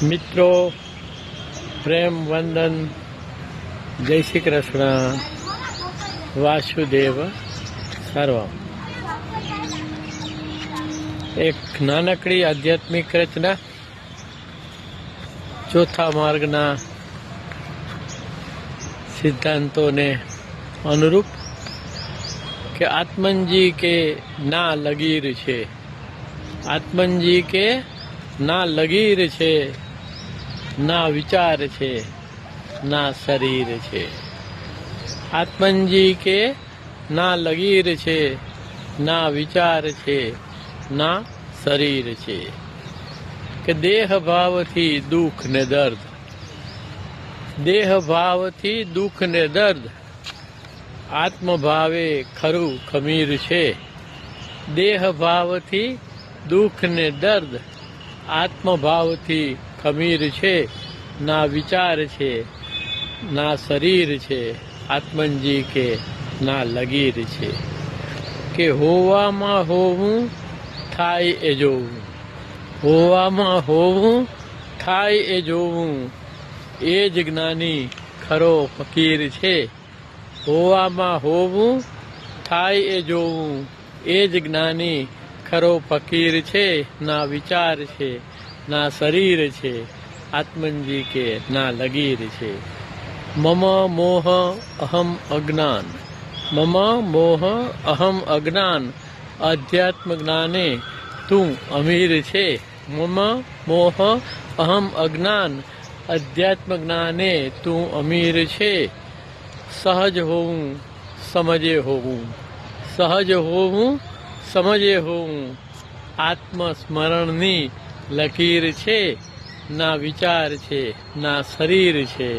મિત્રો, પ્રેમ વંદન, જય શ્રી કૃષ્ણ, વાસુદેવ સર્વમ. એક નાનકડી આધ્યાત્મિક રચના ચોથા માર્ગના સિદ્ધાંતોને અનુરૂપ કે આત્મનજી કે ના લગીર છે, આત્મનજી કે ના લગીર છે, ના વિચાર છે, ના શરીર છે. આત્મનજી કે ના લગીર છે, ના વિચાર છે, ના શરીર છે. કે દેહ ભાવથી દુઃખ ને દર્દ, દેહ ભાવથી દુઃખ ને દર્દ, આત્મભાવે ખરું ખમીર છે. દેહ ભાવથી દુઃખ ને દર્દ, આત્મભાવથી ખમીર છે. ના વિચાર છે, ના શરીર છે. આત્મનજી કે ના લગીર છે. કે હોવામાં હોવું થાય એ જોવું, હોવામાં હોવું થાય એ જોવું, એ જ જ્ઞાની ખરો ફકીર છે. હોવામાં હોવું થાય એ જોવું, એ જ જ્ઞાની ખરો ફકીર છે. ના વિચાર છે, ના શરીર છે. આત્મનજી કે ના લગીર છે. મમ મોહ અહમ અજ્ઞાન, મમ મોહ અહમ અજ્ઞાન, અધ્યાત્મ જ્ઞાને તું અમીર છે. મમ મોહ અહમ અજ્ઞાન, અધ્યાત્મ જ્ઞાને તું અમીર છે. સહજ હોવું સમજે હોવું, સહજ હોવું સમજે હોવું, આત્મસ્મરણની લકીર છે. ના વિચાર છે, ના શરીર છે.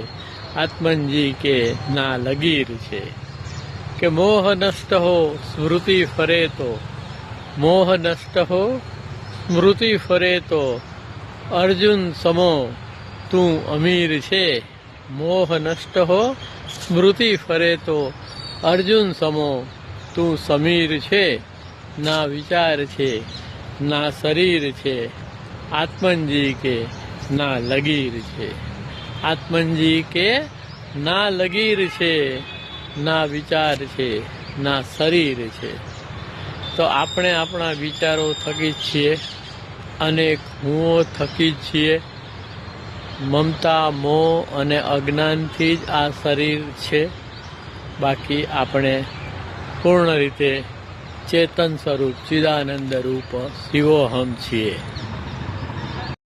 આત્મનજી કે ના લગીર છે. કે મોહ નષ્ટ હો સ્મૃતિ ફરે તો, મોહ નષ્ટ હો સ્મૃતિ ફરે તો, અર્જુન સમો તું અમીર છે. મોહ નષ્ટ હો સ્મૃતિ ફરે તો, અર્જુન સમો તું સમીર છે. ના વિચાર છે, ના શરીર છે. આત્મનજી કે ના લગીર છે. આત્મનજી કે ના લગીર છે, ના વિચાર છે, ના શરીર છે. તો આપણે આપણા વિચારો થકી જ છીએ, અનેક હુંઓ થકી જ છીએ. મમતા, મોહ અને અજ્ઞાનથી જ આ શરીર છે. બાકી આપણે પૂર્ણ રીતે ચેતન સ્વરૂપ ચિદાનંદ રૂપ શિવોહમ છીએ.